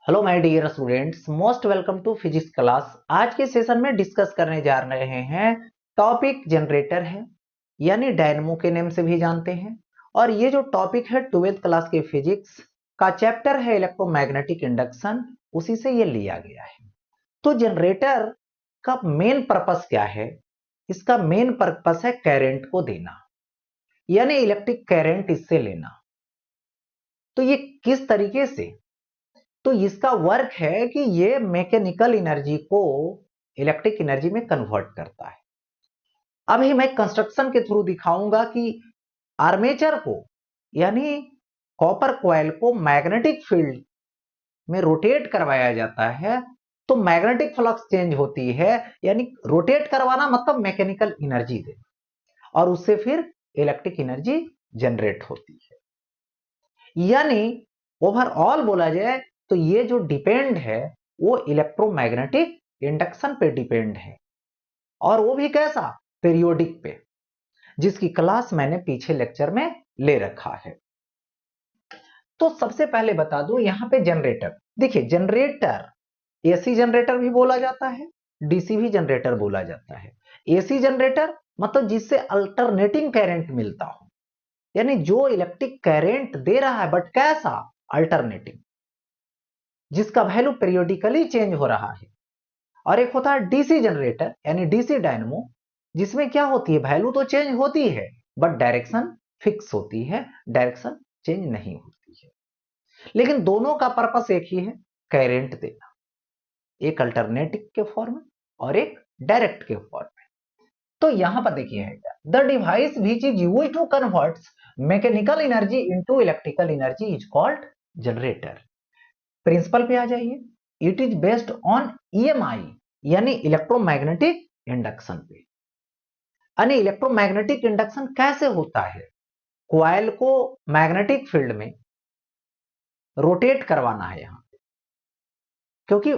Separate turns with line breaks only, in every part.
Hello my dear students, most welcome to physics class. आज के session में discuss करने जा रहे हैं टॉपिक जनरेटर है, यानी डायनमो के नेम से भी जानते हैं। और ये जो टॉपिक है 12th क्लास के फिजिक्स का चैप्टर है इलेक्ट्रोमैग्नेटिक इंडक्शन, उसी से ये लिया गया है। तो जनरेटर का मेन पर्पस क्या है? इसका मेन पर्पस है करंट को देना, यानी इलेक्ट्रिक करंट इससे लेना। तो ये किस तरीके से? तो इसका वर्क है कि ये मैकेनिकल एनर्जी को इलेक्ट्रिक एनर्जी में कन्वर्ट करता है। अभी मैं कंस्ट्रक्शन के थ्रू दिखाऊंगा कि आर्मेचर को, यानी कॉपर कॉइल को मैग्नेटिक फील्ड में रोटेट करवाया जाता है, तो मैग्नेटिक फ्लक्स चेंज होती है। यानी रोटेट करवाना मतलब मैकेनिकल एनर्जी देना, और उससे फिर इलेक्ट्रिक एनर्जी जनरेट होती है। यानी ओवरऑल बोला जाए तो ये जो डिपेंड है वो इलेक्ट्रोमैग्नेटिक इंडक्शन पे डिपेंड है, और वो भी कैसा? पीरियोडिक पे, जिसकी क्लास मैंने पीछे लेक्चर में ले रखा है। तो सबसे पहले बता दूं, यहां पे जनरेटर देखिए, जनरेटर एसी जनरेटर भी बोला जाता है, डीसी भी जनरेटर बोला जाता है। एसी जनरेटर मतलब जिससे अल्टरनेटिंग करंट मिलता हो, यानी जो इलेक्ट्रिक करंट दे रहा है बट कैसा? अल्टरनेटिंग, जिसका वैल्यू पीरियोडिकली चेंज हो रहा है। और एक होता है डीसी जनरेटर, यानी डीसी डायनमो, जिसमें क्या होती है? वैल्यू तो चेंज होती है बट डायरेक्शन फिक्स होती है, डायरेक्शन चेंज नहीं होती है। लेकिन दोनों का पर्पस एक ही है, करंट देना, एक अल्टरनेटिव के फॉर्म में और एक डायरेक्ट के फॉर्म में। तो यहां पर देखिए, the device which is used to convert mechanical energy into electrical energy is called generator. Principle पे आ जाइए, it is based on EMI, यानी इलेक्ट्रोमैग्नेटिक इंडक्शन पे। यानी इलेक्ट्रोमैग्नेटिक इंडक्शन कैसे होता है? कॉइल को मैग्नेटिक फील्ड में रोटेट करवाना है यहां पे, क्योंकि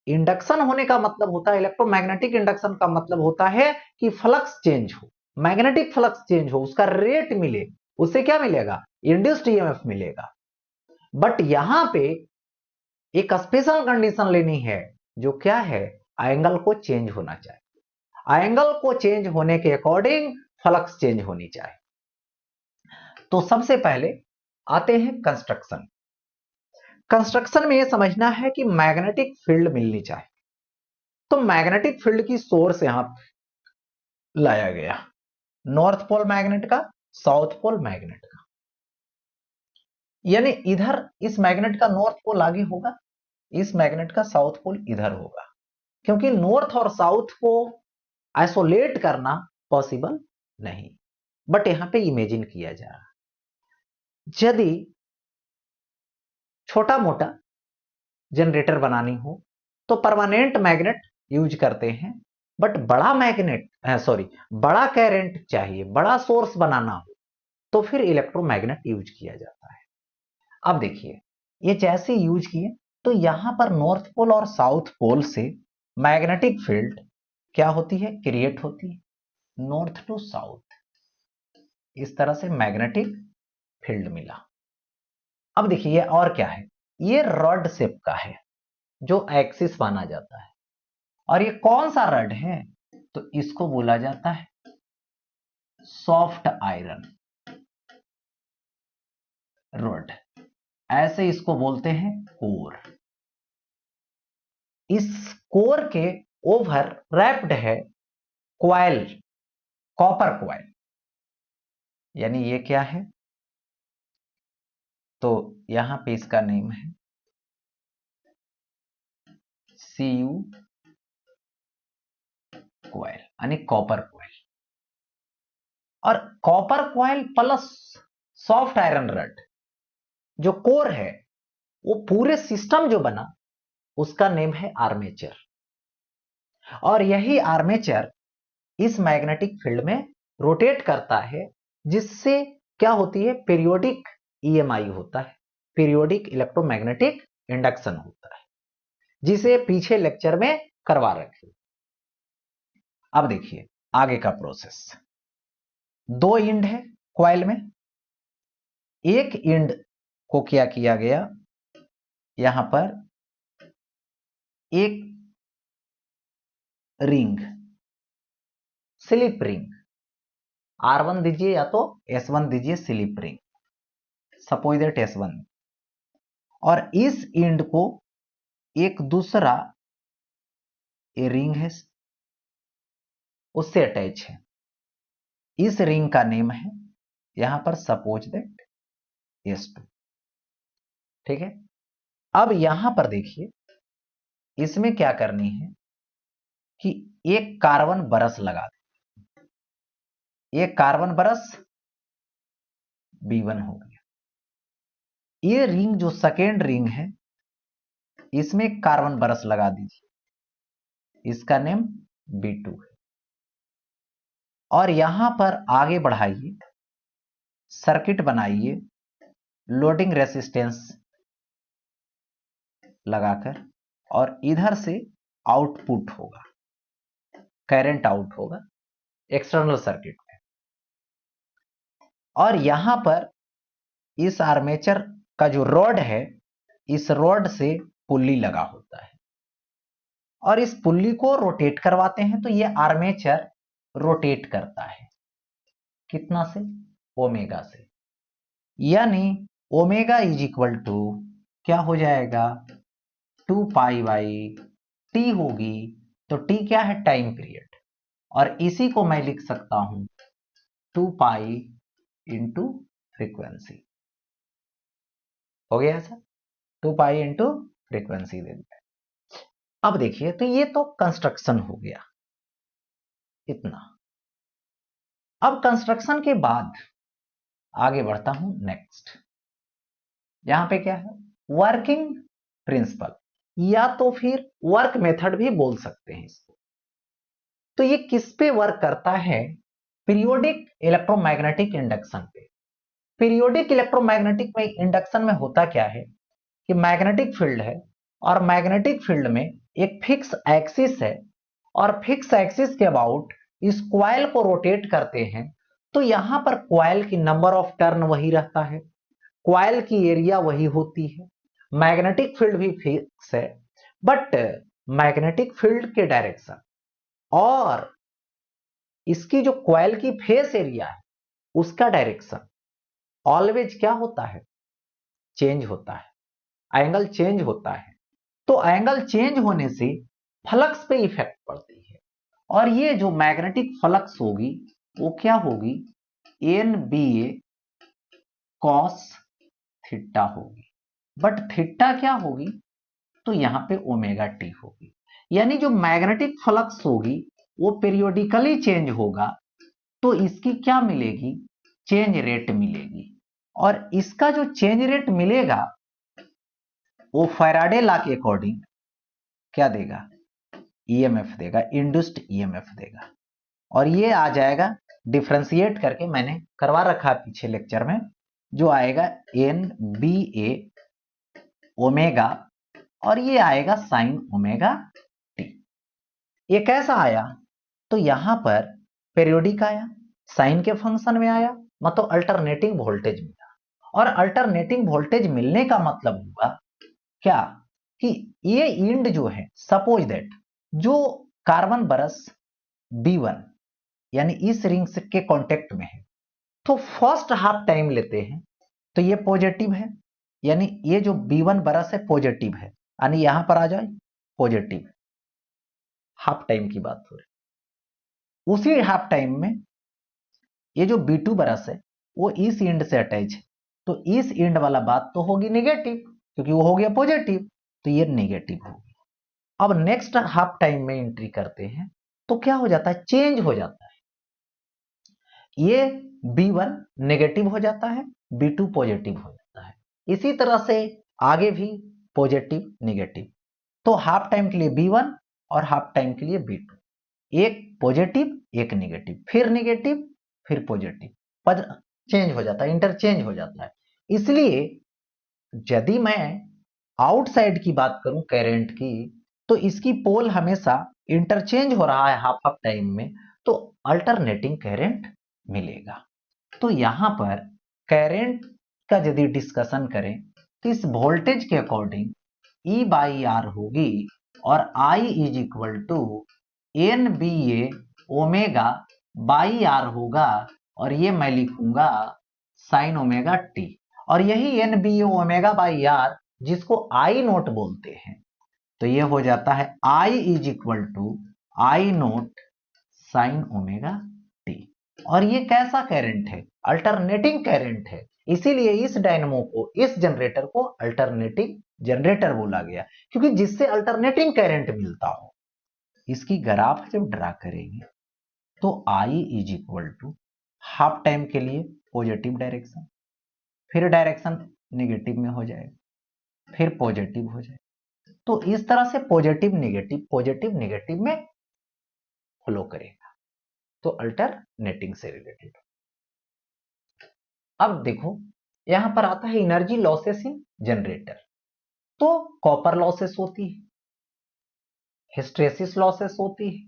इंडक्शन होने का मतलब होता है, इलेक्ट्रोमैग्नेटिक इंडक्शन का मतलब होता है कि फ्लक्स चेंज हो, मैग्नेटिक फ्लक्स चेंज हो, उसका रेट मिले, उससे क्या मिलेगा? इंड्यूस्ड ईएमएफ मिलेगा। बट यहां पे एक स्पेशल कंडीशन लेनी है, जो क्या है? एंगल को चेंज होना चाहिए, एंगल को चेंज होने के अकॉर्डिंग फ्लक्स चेंज होनी चाहिए। तो सबसे पहले आते हैं कंस्ट्रक्शन। कंस्ट्रक्शन में यह समझना है कि मैग्नेटिक फील्ड मिलनी चाहिए। तो मैग्नेटिक फील्ड की सोर्स यहां लाया गया, नॉर्थ पोल मैग्नेट का, साउथ पोल मैग्नेट का। यानी इधर इस मैग्नेट का नॉर्थ पोल आगे होगा, इस मैग्नेट का साउथ पोल इधर होगा, क्योंकि नॉर्थ और साउथ को आइसोलेट करना पॉसिबल नहीं। बट यहां पे इमेजिन किया जा रहा है, यदि छोटा मोटा जनरेटर बनानी हो तो परमानेंट मैग्नेट यूज करते हैं। बट बड़ा मैग्नेट, सॉरी, बड़ा करंट चाहिए, बड़ा सोर्स बनाना हो तो फिर इलेक्ट्रोमैग्नेट यूज किया जाता है। अब देखिए, ये जैसे यूज किए तो यहां पर नॉर्थ पोल और साउथ पोल से मैग्नेटिक फील्ड क्या होती है? क्रिएट होती है, नॉर्थ टू साउथ, इस तरह से मैग्नेटिक फील्ड मिला। अब देखिए ये और क्या है? ये रॉड शेप का है, जो एक्सिस माना जाता है। और ये कौन सा रॉड है? तो इसको बोला जाता है सॉफ्ट आयरन रॉड, ऐसे इसको बोलते हैं कोर। इस कोर के ओवर रैप्ड है क्वाइल, कॉपर क्वाइल। यानी ये क्या है? तो यहां पे इसका नेम है सीयू क्वाइल, यानी कॉपर क्वाइल। और copper coil plus soft iron rod जो कोर है, वो पूरे सिस्टम जो बना उसका नेम है आर्मेचर। और यही आर्मेचर इस मैग्नेटिक फील्ड में रोटेट करता है, जिससे क्या होती है? पीरियोडिक ईएमआई होता है, पीरियोडिक इलेक्ट्रोमैग्नेटिक इंडक्शन होता है, जिसे पीछे लेक्चर में करवा रखे। अब देखिए आगे का प्रोसेस। दो इंड है क्वाइल में, एक इंड को क्या किया गया? यहां पर एक रिंग, स्लिप रिंग, R1 दीजिए या तो S1 दीजिए, slip ring, suppose that S1, और इस एंड को एक दूसरा ये रिंग है उससे अटैच है। इस रिंग का नेम है यहां पर सपोज दैट S2। ठीक है, अब यहां पर देखिए इसमें क्या करनी है कि एक कार्बन बरस लगा दें। एक कार्बन बरस B1 हो गया। ये रिंग जो सेकेंड रिंग है इसमें कार्बन बरस लगा दीजिए, इसका नेम B2 है। और यहां पर आगे बढ़ाइए, सर्किट बनाइए लोडिंग रेसिस्टेंस लगाकर, और इधर से आउटपुट होगा, करंट आउट होगा एक्सटर्नल सर्किट में। और यहां पर इस आर्मेचर का जो रॉड है, इस रॉड से पुल्ली लगा होता है, और इस पुल्ली को रोटेट करवाते हैं तो ये आर्मेचर रोटेट करता है। कितना से? ओमेगा से। यानी ओमेगा इज इक्वल टू क्या हो जाएगा? 2 पाई बाई टी होगी। तो टी क्या है? Time period. और इसी को मैं लिख सकता हूं 2 पाई इंटू फ्रीक्वेंसी। हो गया सर? 2 पाई इंटू फ्रीक्वेंसी दे दिया। अब देखिए, तो ये तो कंस्ट्रक्शन हो गया इतना। अब कंस्ट्रक्शन के बाद आगे बढ़ता हूं नेक्स्ट। यहां पे क्या है? वर्किंग प्रिंसिपल, या तो फिर वर्क मेथड भी बोल सकते हैं इसको। तो ये किस पे वर्क करता है? पीरियोडिक इलेक्ट्रोमैग्नेटिक इंडक्शन पे। पीरियोडिक इलेक्ट्रोमैग्नेटिक में इंडक्शन में होता क्या है कि मैग्नेटिक फील्ड है, और मैग्नेटिक फील्ड में एक फिक्स एक्सिस है, और फिक्स एक्सिस के अबाउट इस कॉइल को रोटेट करते हैं। तो यहां पर कॉइल की नंबर ऑफ टर्न वही रहता है, कॉइल की एरिया वही होती है, मैग्नेटिक फील्ड भी फिक्स है, बट मैग्नेटिक फील्ड के डायरेक्शन और इसकी जो कॉइल की फेस एरिया है उसका डायरेक्शन ऑलवेज क्या होता है? चेंज होता है, एंगल चेंज होता है। तो एंगल चेंज होने से फ्लक्स पे इफेक्ट पड़ती है, और ये जो मैग्नेटिक फ्लक्स होगी वो क्या होगी? NBA कॉस थीटा होगी। बट थीटा क्या होगी? तो यहां पे ओमेगा टी होगी। यानी जो मैग्नेटिक फ्लक्स होगी वो पीरियोडिकली चेंज होगा, तो इसकी क्या मिलेगी? चेंज रेट मिलेगी। और इसका जो चेंज रेट मिलेगा वो फैराडे लॉ के अकॉर्डिंग क्या देगा? ईएमएफ देगा, इंड्यूस्ड ईएमएफ देगा। और ये आ जाएगा, डिफरेंशिएट करके मैंने करवा रखा है पीछे लेक्चर में, जो आएगा NBA ओमेगा, और ये आएगा साइन ओमेगा टी। ये कैसा आया? तो यहां पर पीरियोडिक आया, साइन के फंक्शन में आया, मतलब अल्टरनेटिंग वोल्टेज मिला। और अल्टरनेटिंग वोल्टेज मिलने का मतलब हुआ क्या कि ये इंड जो है, सपोज दैट जो कार्बन बरस B1 यानी इस रिंग के कांटेक्ट में है, तो फर्स्ट हाफ टाइम लेते हैं तो ये पॉजिटिव है, यानी ये जो B1 बरस है पॉजिटिव है, यानी यहां पर आ जाए पॉजिटिव। हाफ टाइम की बात हो रही। उसी हाफ टाइम में ये जो B2 बरस है वो इस एंड से अटैच है, तो इस एंड वाला बात तो होगी नेगेटिव, क्योंकि वो हो गया पॉजिटिव, तो ये नेगेटिव होगी। अब नेक्स्ट हाफ टाइम में एंट्री करते हैं तो क्या हो जाता है? चेंज हो जाता है। ये B1 नेगेटिव हो जाता है, B2 पॉजिटिव हो जाता है। इसी तरह से आगे भी पॉजिटिव नेगेटिव। तो हाफ टाइम के लिए B1 और हाफ टाइम के लिए B2, एक पॉजिटिव एक नेगेटिव, फिर नेगेटिव फिर पॉजिटिव, चेंज हो जाता है, इंटरचेंज हो जाता है। इसलिए यदि मैं आउटसाइड की बात करूं करंट की, तो इसकी पोल हमेशा इंटरचेंज हो रहा है हाफ हाफ टाइम में, तो अल्टरनेटिंग करंट मिलेगा। तो यहां पर करंट का यदि डिस्कशन करें तो इस वोल्टेज के अकॉर्डिंग E बाई आर होगी और I is equal to N B A omega by R होगा और ये मैं लिखूंगा साइन ओमेगा टी। और यही N B A omega by R जिसको आई नोट बोलते हैं, तो ये हो जाता है I is equal to I naught sine omega T. और ये कैसा करंट है? अल्टरनेटिंग करंट है, इसीलिए इस डायनेमो को, इस जनरेटर को अल्टरनेटिंग जनरेटर बोला गया, क्योंकि जिससे अल्टरनेटिंग करंट मिलता हो। इसकी ग्राफ जब ड्रा करेंगे तो I is equal to half time के लिए पॉजिटिव डायरेक्शन, फिर डायरेक्शन नेगेटिव में हो जाएगा, फिर पॉजिटिव हो जाएगा। तो इस तरह से पॉजिटिव नेगेटिव में फ्लो करेगा, तो अल्टरनेटिंग से रिलेटेड। अब देखो यहां पर आता है एनर्जी लॉसेस इन जनरेटर। तो कॉपर लॉसेस होती है, हिस्ट्रेसिस लॉसेस होती है,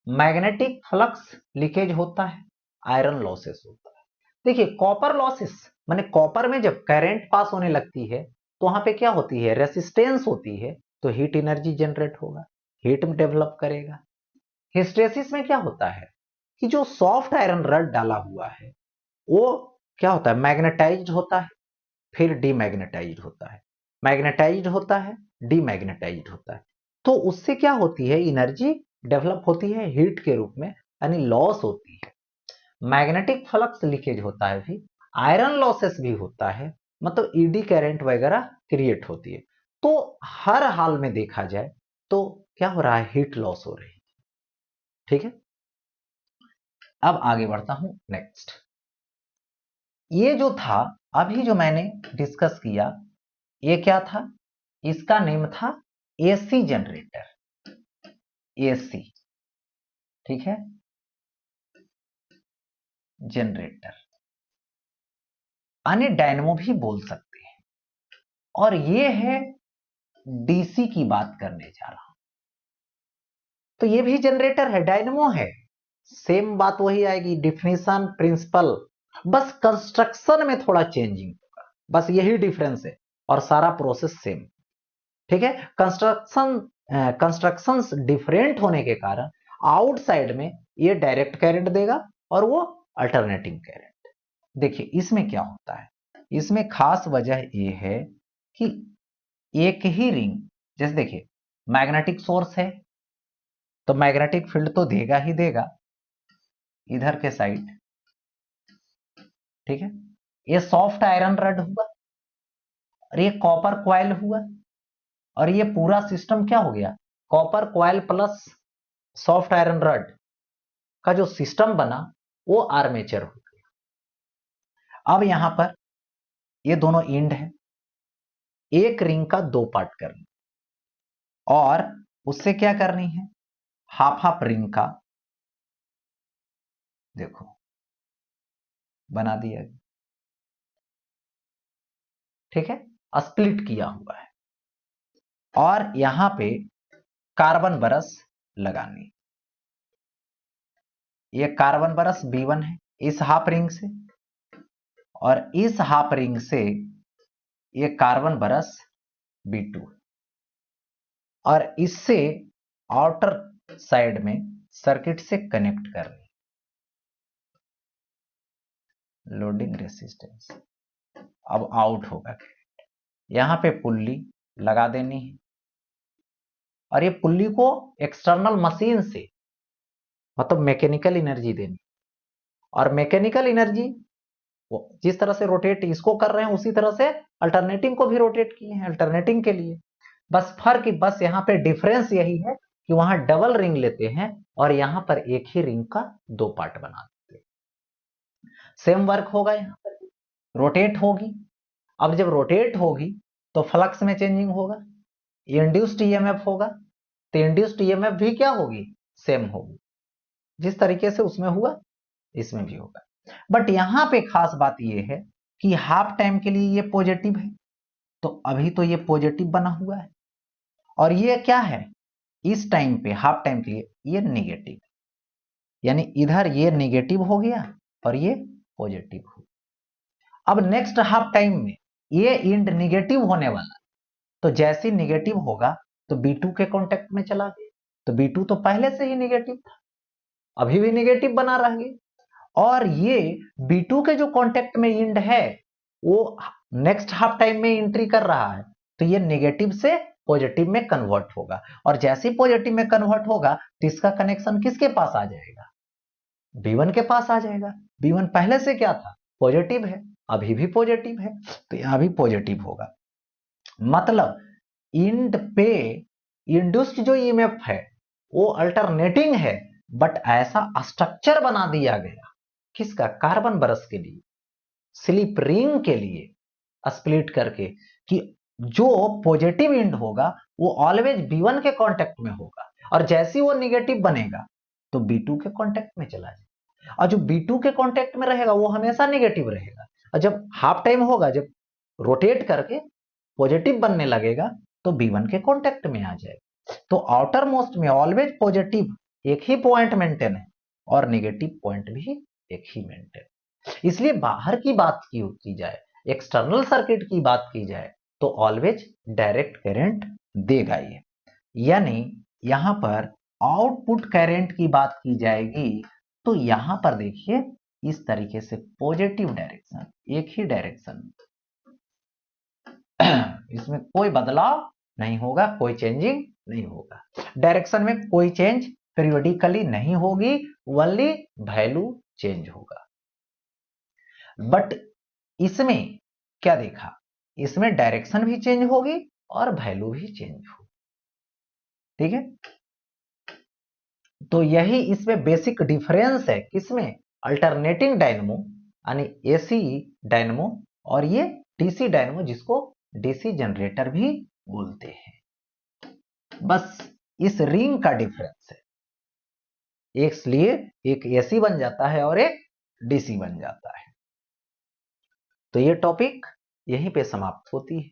मैग्नेटिक फ्लक्स लीकेज होता है, आयरन लॉसेस होता है। देखिए कॉपर लॉसेस माने कॉपर में जब करंट पास होने लगती है तो वहां पे क्या होती है? रेसिस्टेंस होती है, तो हीट एनर्जी जनरेट होगा, हीट डेवलप करेगा। हिस्ट्रेसिस में क्या होता है कि जो सॉफ्ट आयरन रड डाला हुआ है वो क्या होता है? मैग्नेटाइज्ड होता है, फिर डीमैग्नेटाइज्ड होता है, मैग्नेटाइज्ड होता है, डीमैग्नेटाइज्ड होता है। तो उससे क्या होती है? एनर्जी डेवलप होती है हीट के रूप में, यानी लॉस होती है। मैग्नेटिक फ्लक्स लीकेज होता है, भी आयरन लॉसेस भी होता है, मतलब ईडी करंट वगैरह क्रिएट होती है। तो हर हाल में देखा जाए तो क्या हो रहा है? हीट लॉस हो रही है। ठीक है, अब आगे बढ़ता हूं नेक्स्ट। ये जो था अभी जो मैंने डिस्कस किया, ये क्या था? इसका नेम था एसी जनरेटर, एसी। ठीक है, जनरेटर यानी डायनेमो भी बोल सकते हैं। और ये है डीसी की बात करने जा रहा हूं, तो ये भी जनरेटर है, डायनेमो है, सेम बात वही आएगी, डिफिनीशन प्रिंसिपल, बस कंस्ट्रक्शन में थोड़ा चेंजिंग होगा, बस यही डिफरेंस है, और सारा प्रोसेस सेम। ठीक है, कंस्ट्रक्शंस डिफरेंट होने के कारण आउटसाइड में ये डायरेक्ट करंट देगा और वो अल्टरनेटिंग करंट। देखिए इसमें क्या होता है, इसमें खास वजह ये है कि एक ही रिंग, जैसे देखिए मैग्नेटिक सोर्स है तो मैग्नेटिक फील्ड तो देगा ही देगा इधर के साइड। ठीक है, ये सॉफ्ट आयरन रड हुआ और ये कॉपर क्वाइल हुआ, और ये पूरा सिस्टम क्या हो गया? Copper coil plus soft iron rod का जो सिस्टम बना वो आर्मेचर हो गया। अब यहां पर ये दोनों एंड है, एक रिंग का दो पार्ट करना, और उससे क्या करनी है? हाफ हाफ रिंग का देखो बना दिया। ठीक है, स्प्लिट किया हुआ है, और यहां पे कार्बन बरस लगानी। ये कार्बन बरस B1 है इस हाफ रिंग से, और इस हाफ रिंग से ये कार्बन बरस B2, और इससे आउटर साइड में सर्किट से कनेक्ट करनी। लोडिंग रेसिस्टेंस अब आउट होगा, यहां पे पुल्ली लगा देनी है, और ये पुल्ली को एक्सटर्नल मशीन से मतलब मैकेनिकल एनर्जी देनी, और मैकेनिकल एनर्जी जिस तरह से रोटेट इसको कर रहे हैं उसी तरह से अल्टरनेटिंग को भी रोटेट किए हैं अल्टरनेटिंग के लिए। बस फर्क, बस यहाँ पे डिफरेंस यही है कि वहां डबल रिंग लेते हैं और यहां पर एक ही रिंग का दो पार्ट बना देते हैं। सेम वर्क होगा, यहाँ पर रोटेट होगी। अब जब रोटेट होगी तो फ्लक्स में चेंजिंग होगा, इंड्यूस्ड ईएमएफ होगा, तो इंड्यूस्ड ईएमएफ भी क्या होगी? सेम होगी, जिस तरीके से उसमें हुआ इसमें भी होगा। बट यहां पे खास बात यह है कि हाफ टाइम के लिए ये पॉजिटिव है, तो अभी तो ये पॉजिटिव बना हुआ है, और ये क्या है? इस टाइम पे हाफ टाइम के लिए ये निगेटिव, यानी इधर ये निगेटिव हो गया और ये पॉजिटिव हो गया। अब नेक्स्ट हाफ टाइम में ये इंड निगेटिव होने वाला, तो जैसे निगेटिव होगा तो B2 के कांटेक्ट में चला गया, तो B2 तो पहले से ही निगेटिव था, अभी भी निगेटिव बना रहेंगे। और ये B2 के जो कांटेक्ट में इंड है वो नेक्स्ट हाफ टाइम में एंट्री कर रहा है, तो ये नेगेटिव से पॉजिटिव में कन्वर्ट होगा, और जैसे ही पॉजिटिव में कन्वर्ट होगा तो इसका कनेक्शन किसके पास आ जाएगा, B1 के पास आ जाएगा। B1 पहले से क्या था, पॉजिटिव है, अभी भी पॉजिटिव है, तो यहां भी पॉजिटिव होगा। मतलब इंड पे इंड्यूस्ड जो ईएमएफ है वो अल्टरनेटिंग है, बट ऐसा स्ट्रक्चर बना दिया गया किसका, कार्बन ब्रश के लिए, स्लिप रिंग के लिए स्प्लिट करके, कि जो पॉजिटिव इंड होगा वो ऑलवेज B1 के कांटेक्ट में होगा, और जैसे ही वो निगेटिव बनेगा तो B2 के कांटेक्ट में चला जाएगा, और जो B2 के कांटेक्ट में रहेगा वो हमेशा निगेटिव रहेगा, और जब हाफ टाइम होगा, जब रोटेट करके पॉजिटिव बनने लगेगा तो B1 के कांटेक्ट में आ जाएगा। तो आउटर मोस्ट में ऑलवेज पॉजिटिव एक ही पॉइंट मेंटेन है और नेगेटिव पॉइंट भी एक ही मेंटेन। इसलिए बाहर की बात की जाए, एक्सटर्नल सर्किट की बात की जाए, तो ऑलवेज डायरेक्ट करंट देगा ये। यानी यहां पर आउटपुट करंट की बात की जाएगी तो यहां पर देखिए इस तरीके से पॉजिटिव डायरेक्शन, एक ही डायरेक्शन, इसमें कोई बदलाव नहीं होगा, कोई चेंजिंग नहीं होगा, डायरेक्शन में कोई चेंज पीरियोडिकली नहीं होगी, ओनली वैल्यू चेंज होगा। बट इसमें क्या देखा, इसमें डायरेक्शन भी चेंज होगी और वैल्यू भी चेंज होगी, ठीक है। तो यही इसमें बेसिक डिफरेंस है, किसमें, अल्टरनेटिंग डायनमो यानी एसी डायनमो और ये डीसी डायनमो जिसको डीसी जनरेटर भी बोलते हैं। बस इस रिंग का डिफरेंस है, इसलिए एक एसी बन जाता है और एक डीसी बन जाता है। तो ये टॉपिक यहीं पे समाप्त होती है।